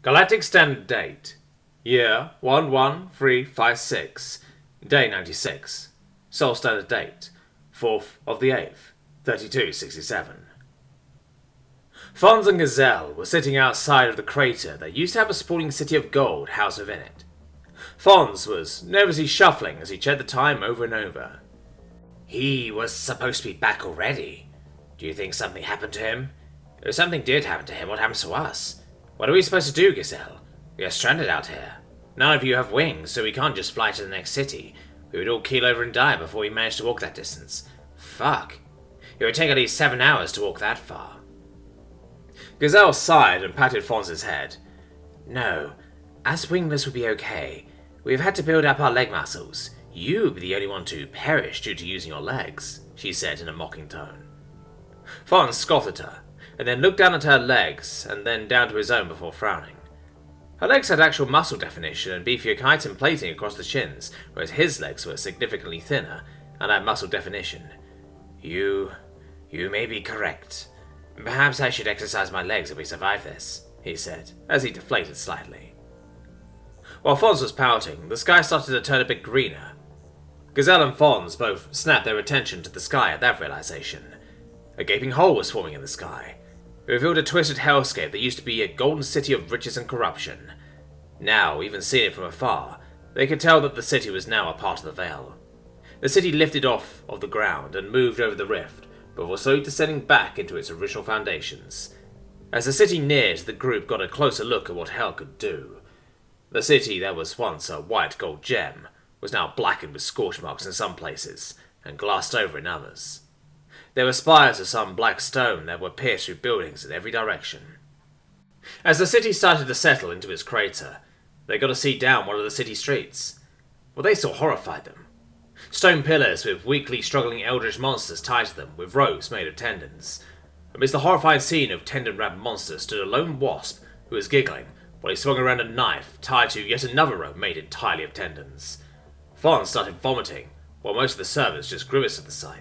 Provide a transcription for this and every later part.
Galactic Standard Date. Year 11356. Day 96. Sol Standard Date. 4th of the 8th, 3267. Fonz and Gazelle were sitting outside of the crater that used to have a sprawling city of gold housed within it. Fonz was nervously shuffling as he checked the time over and over. He was supposed to be back already. Do you think something happened to him? If something did happen to him, what happens to us? What are we supposed to do, Gazelle? We are stranded out here. None of you have wings, so we can't just fly to the next city. We would all keel over and die before we managed to walk that distance. Fuck. It would take at least 7 hours to walk that far. Gazelle sighed and patted Fonz's head. No, us wingless would be okay. We've had to build up our leg muscles. You'd be the only one to perish due to using your legs, she said in a mocking tone. Fonz scoffed at her, and then looked down at her legs, and then down to his own before frowning. Her legs had actual muscle definition and beefier chitin plating across the shins, whereas his legs were significantly thinner and had muscle definition. You may be correct. Perhaps I should exercise my legs if we survive this, he said, as he deflated slightly. While Fonz was pouting, the sky started to turn a bit greener. Gazelle and Fonz both snapped their attention to the sky at that realization. A gaping hole was forming in the sky. It revealed a twisted hellscape that used to be a golden city of riches and corruption. Now, even seeing it from afar, they could tell that the city was now a part of the Veil. The city lifted off of the ground and moved over the rift, before slowly descending back into its original foundations. As the city neared, the group got a closer look at what hell could do. The city that was once a white gold gem was now blackened with scorch marks in some places, and glassed over in others. There were spires of some black stone that were pierced through buildings in every direction. As the city started to settle into its crater, they got to see down one of the city streets. What they saw horrified them. Stone pillars with weakly struggling eldritch monsters tied to them with ropes made of tendons. Amidst the horrifying scene of tendon-wrapped monsters stood a lone wasp who was giggling while he swung around a knife tied to yet another rope made entirely of tendons. Fonz started vomiting, while most of the servants just grimaced at the sight.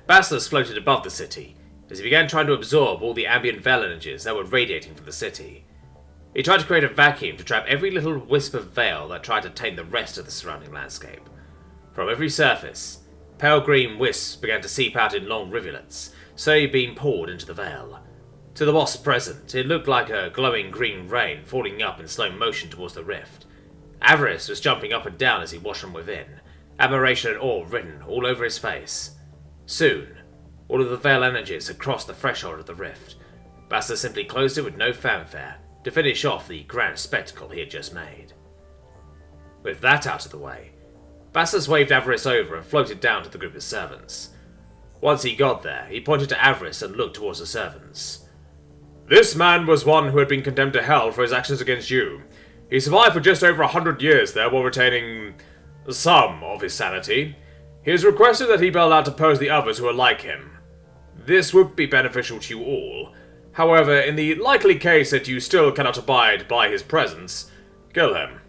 Basilisk floated above the city, as he began trying to absorb all the ambient veil energies that were radiating from the city. He tried to create a vacuum to trap every little wisp of veil that tried to taint the rest of the surrounding landscape. From every surface, pale green wisps began to seep out in long rivulets, slowly being poured into the veil. To the wasps present, it looked like a glowing green rain falling up in slow motion towards the rift. Avarice was jumping up and down as he watched from within, admiration and awe written all over his face. Soon, all of the veil energies had crossed the threshold of the rift. Basilisk simply closed it with no fanfare to finish off the grand spectacle he had just made. With that out of the way, Basilisk waved Avarice over and floated down to the group of servants. Once he got there, he pointed to Avarice and looked towards the servants. This man was one who had been condemned to hell for his actions against you. He survived for just over 100 years there while retaining some of his sanity. He has requested that he be allowed to pose the others who are like him. This would be beneficial to you all. However, in the likely case that you still cannot abide by his presence, kill him.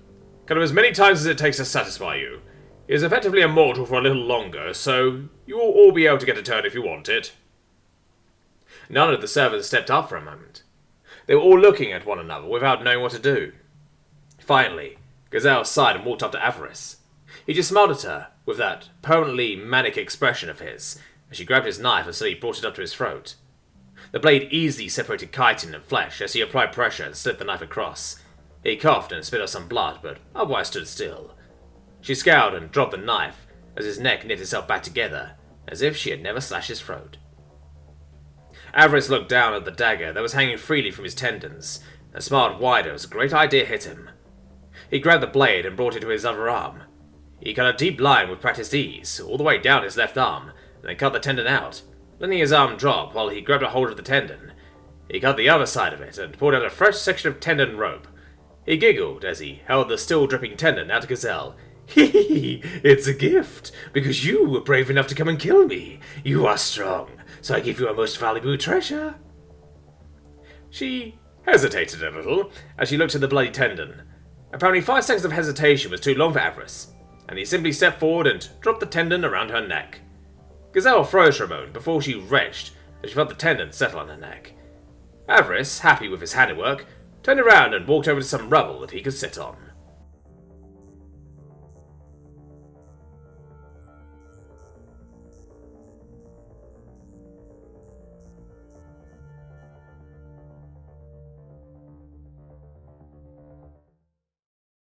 Kill him as many times as it takes to satisfy you. He is effectively immortal for a little longer, so you will all be able to get a turn if you want it. None of the servants stepped up for a moment. They were all looking at one another without knowing what to do. Finally, Gazelle sighed and walked up to Avarice. He just smiled at her, with that permanently manic expression of his, as she grabbed his knife and slowly brought it up to his throat. The blade easily separated chitin and flesh as he applied pressure and slid the knife across. He coughed and spit out some blood, but otherwise stood still. She scowled and dropped the knife, as his neck knit itself back together, as if she had never slashed his throat. Avarice looked down at the dagger that was hanging freely from his tendons, and smiled wider as a great idea hit him. He grabbed the blade and brought it to his other arm. He cut a deep line with practiced ease, all the way down his left arm, and then cut the tendon out, letting his arm drop while he grabbed a hold of the tendon. He cut the other side of it and pulled out a fresh section of tendon rope. He giggled as he held the still dripping tendon out to Gazelle. Hee, it's a gift, because you were brave enough to come and kill me. You are strong, so I give you a most valuable treasure. She hesitated a little as she looked at the bloody tendon. Apparently 5 seconds of hesitation was too long for Avarice, and he simply stepped forward and dropped the tendon around her neck. Gazelle froze for a moment before she retched as she felt the tendon settle on her neck. Avarice, happy with his handiwork, turned around and walked over to some rubble that he could sit on.